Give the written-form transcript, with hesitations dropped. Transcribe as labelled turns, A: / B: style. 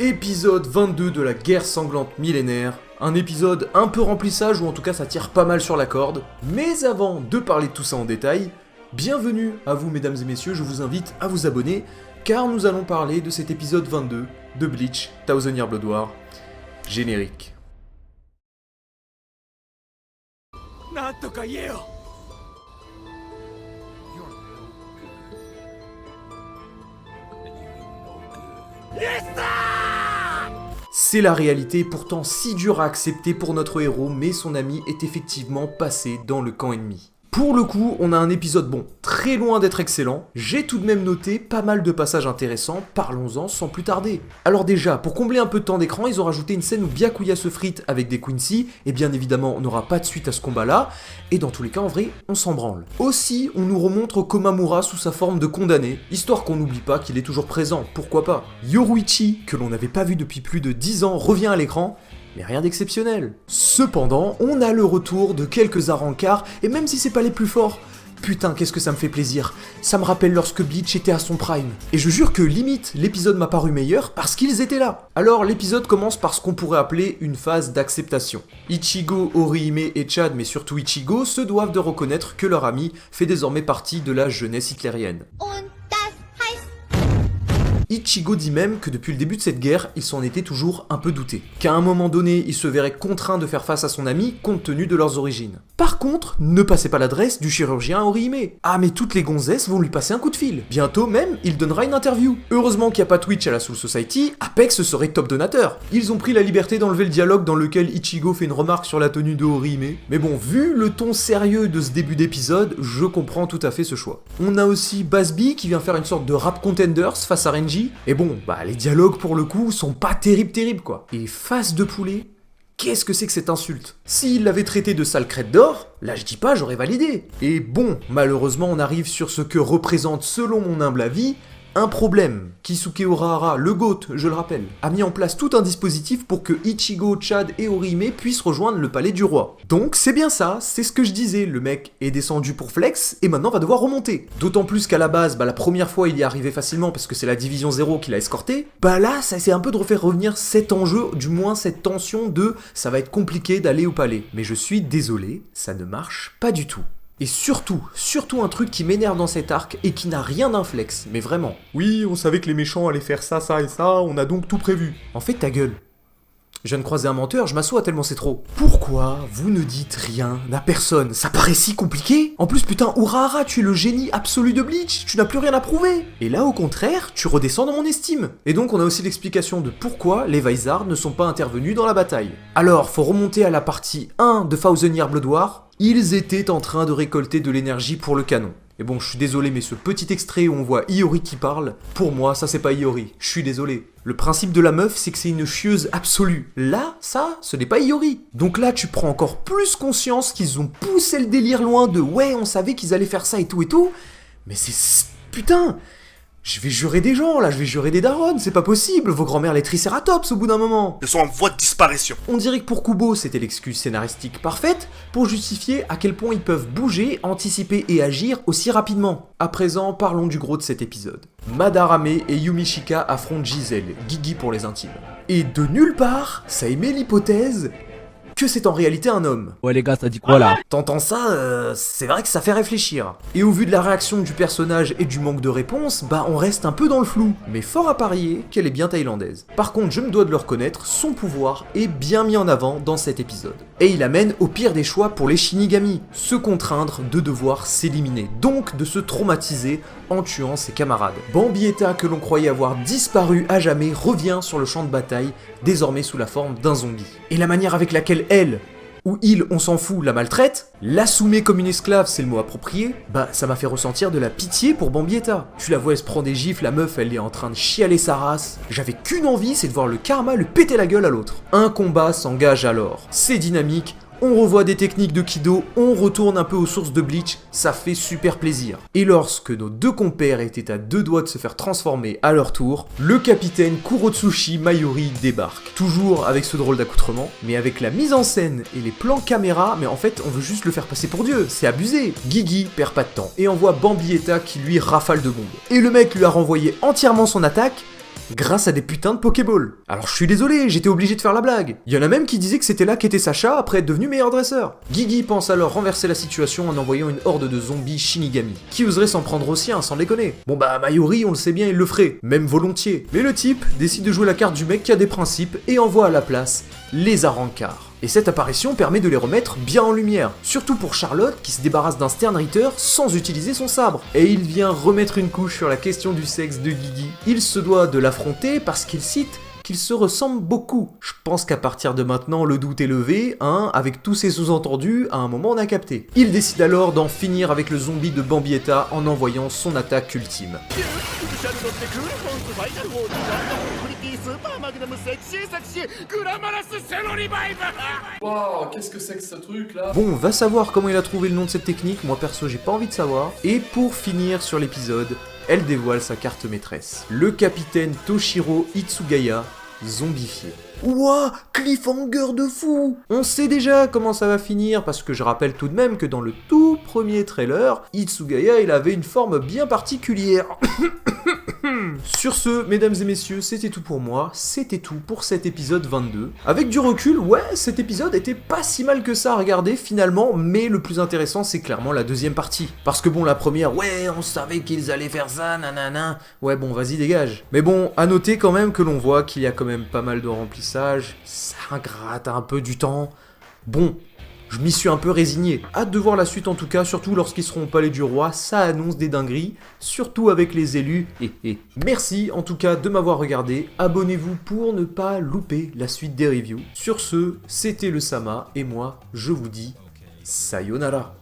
A: Épisode 22 de la guerre sanglante millénaire. Un épisode un peu remplissage, ou en tout cas ça tire pas mal sur la corde. Mais avant de parler de tout ça en détail, bienvenue à vous mesdames et messieurs, je vous invite à vous abonner, car nous allons parler de cet épisode 22 de Bleach, Thousand Year Blood War. Générique. C'est la réalité, pourtant si dure à accepter pour notre héros, mais son ami est effectivement passé dans le camp ennemi. Pour le coup, on a un épisode très loin d'être excellent, j'ai tout de même noté pas mal de passages intéressants, parlons-en sans plus tarder. Alors déjà, pour combler un peu de temps d'écran, ils ont rajouté une scène où Byakuya se frite avec des Quincy, et bien évidemment on n'aura pas de suite à ce combat-là, et dans tous les cas en vrai, on s'en branle. Aussi, on nous remontre Komamura sous sa forme de condamné, histoire qu'on n'oublie pas qu'il est toujours présent, pourquoi pas. Yoruichi, que l'on n'avait pas vu depuis plus de 10 ans, revient à l'écran, mais rien d'exceptionnel. Cependant, on a le retour de quelques Arrancars, et même si c'est pas les plus forts, putain qu'est-ce que ça me fait plaisir. Ça me rappelle lorsque Bleach était à son prime. Et je jure que limite, l'épisode m'a paru meilleur parce qu'ils étaient là. Alors l'épisode commence par ce qu'on pourrait appeler une phase d'acceptation. Ichigo, Orihime et Chad, mais surtout Ichigo, se doivent de reconnaître que leur ami fait désormais partie de la jeunesse hitlérienne. Ichigo dit même que depuis le début de cette guerre, il s'en était toujours un peu douté. Qu'à un moment donné, il se verrait contraint de faire face à son ami compte tenu de leurs origines. Par contre, ne passez pas l'adresse du chirurgien Orihime. Ah mais toutes les gonzesses vont lui passer un coup de fil. Bientôt même, il donnera une interview. Heureusement qu'il n'y a pas Twitch à la Soul Society, Apex serait top donateur. Ils ont pris la liberté d'enlever le dialogue dans lequel Ichigo fait une remarque sur la tenue de Orihime. Mais bon, vu le ton sérieux de ce début d'épisode, je comprends tout à fait ce choix. On a aussi Basby qui vient faire une sorte de rap contenders face à Renji. Et bon, les dialogues pour le coup sont pas terribles quoi. Et face de poulet, qu'est-ce que c'est que cette insulte? S'il l'avait traité de sale crête d'or, là je dis pas j'aurais validé. Et bon, malheureusement on arrive sur ce que représente selon mon humble avis, un problème. Kisuke Urahara, le GOAT, je le rappelle, a mis en place tout un dispositif pour que Ichigo, Chad et Orihime puissent rejoindre le palais du roi. Donc c'est bien ça, c'est ce que je disais, le mec est descendu pour flex et maintenant va devoir remonter. D'autant plus qu'à la base, la première fois il y est arrivé facilement parce que c'est la division 0 qui l'a escorté, là ça c'est un peu de refaire revenir cet enjeu, du moins cette tension de ça va être compliqué d'aller au palais. Mais je suis désolé, ça ne marche pas du tout. Et surtout un truc qui m'énerve dans cet arc et qui n'a rien d'un flex, mais vraiment. Oui, on savait que les méchants allaient faire ça, ça et ça, on a donc tout prévu. En fait, ta gueule. Je viens de croiser un menteur, je m'assois tellement c'est trop. Pourquoi vous ne dites rien à personne? Ça paraît si compliqué? En plus, putain, Urahara, tu es le génie absolu de Bleach, tu n'as plus rien à prouver. Et là, au contraire, tu redescends dans mon estime. Et donc, on a aussi l'explication de pourquoi les Vizard ne sont pas intervenus dans la bataille. Alors, faut remonter à la partie 1 de Thousand Year Blood War. Ils étaient en train de récolter de l'énergie pour le canon. Et bon, je suis désolé, mais ce petit extrait où on voit Iori qui parle, pour moi, ça c'est pas Iori. Je suis désolé. Le principe de la meuf, c'est que c'est une chieuse absolue. Là, ça, ce n'est pas Iori. Donc là, tu prends encore plus conscience qu'ils ont poussé le délire loin de « ouais, on savait qu'ils allaient faire ça et tout », mais c'est... putain! Je vais jurer des gens, là, je vais jurer des darons, c'est pas possible, vos grand-mères les tricératops au bout d'un moment.
B: Ils sont en voie de disparition.
A: On dirait que pour Kubo, c'était l'excuse scénaristique parfaite pour justifier à quel point ils peuvent bouger, anticiper et agir aussi rapidement. À présent, parlons du gros de cet épisode. Madarame et Yumishika affrontent Giselle, Gigi pour les intimes. Et de nulle part, ça émet l'hypothèse que c'est en réalité un homme.
C: Ouais les gars, ça dit quoi là?
A: T'entends ça, c'est vrai que ça fait réfléchir. Et au vu de la réaction du personnage et du manque de réponse, on reste un peu dans le flou. Mais fort à parier qu'elle est bien thaïlandaise. Par contre, je me dois de le reconnaître, son pouvoir est bien mis en avant dans cet épisode. Et il amène au pire des choix pour les Shinigami, se contraindre de devoir s'éliminer, donc de se traumatiser en tuant ses camarades. Bambietta, que l'on croyait avoir disparu à jamais, revient sur le champ de bataille, désormais sous la forme d'un zombie. Et la manière avec laquelle elle, ou il, on s'en fout, la maltraite, la soumet comme une esclave, c'est le mot approprié, ça m'a fait ressentir de la pitié pour Bambietta. Tu la vois, elle se prend des gifles, la meuf, elle est en train de chialer sa race. J'avais qu'une envie, c'est de voir le karma lui péter la gueule à l'autre. Un combat s'engage alors. C'est dynamique, on revoit des techniques de Kido, on retourne un peu aux sources de Bleach, ça fait super plaisir. Et lorsque nos deux compères étaient à deux doigts de se faire transformer à leur tour, le capitaine Kurotsushi Mayuri débarque. Toujours avec ce drôle d'accoutrement, mais avec la mise en scène et les plans caméra, mais en fait on veut juste le faire passer pour Dieu, c'est abusé. Gigi perd pas de temps et envoie Bambietta qui lui rafale de bombes. Et le mec lui a renvoyé entièrement son attaque, grâce à des putains de Pokéballs. Alors je suis désolé, j'étais obligé de faire la blague. Il y en a même qui disaient que c'était là qu'était Sacha après être devenu meilleur dresseur. Gigi pense alors renverser la situation en envoyant une horde de zombies Shinigami. Qui oserait s'en prendre au sien, sans déconner? Bon bah Mayuri, on le sait bien, il le ferait, même volontiers. Mais le type décide de jouer la carte du mec qui a des principes et envoie à la place les Arrancars. Et cette apparition permet de les remettre bien en lumière, surtout pour Charlotte qui se débarrasse d'un Stern Ritter sans utiliser son sabre. Et il vient remettre une couche sur la question du sexe de Gigi. Il se doit de l'affronter parce qu'il cite qu'ils se ressemblent beaucoup. Je pense qu'à partir de maintenant, le doute est levé, hein, avec tous ces sous-entendus, à un moment on a capté. Il décide alors d'en finir avec le zombie de Bambietta en envoyant son attaque ultime.
B: Wow, qu'est-ce que c'est que ce truc là?
A: Bon, va savoir comment il a trouvé le nom de cette technique, moi perso j'ai pas envie de savoir. Et pour finir sur l'épisode, elle dévoile sa carte maîtresse. Le capitaine Toshiro Itsugaya, zombifié. Ouah, cliffhanger de fou! On sait déjà comment ça va finir, parce que je rappelle tout de même que dans le tout premier trailer, Itsugaya il avait une forme bien particulière. Sur ce, mesdames et messieurs, c'était tout pour moi, c'était tout pour cet épisode 22. Avec du recul, ouais, cet épisode était pas si mal que ça à regarder finalement, mais le plus intéressant c'est clairement la deuxième partie. Parce que bon, la première, ouais, on savait qu'ils allaient faire ça, nanana, ouais bon, vas-y dégage. Mais bon, à noter quand même que l'on voit qu'il y a quand même pas mal de remplissage, ça gratte un peu du temps. Bon, je m'y suis un peu résigné. Hâte de voir la suite en tout cas, surtout lorsqu'ils seront au palais du roi, ça annonce des dingueries, surtout avec les élus. Merci en tout cas de m'avoir regardé, abonnez-vous pour ne pas louper la suite des reviews. Sur ce, c'était le Sama, et moi, je vous dis sayonara.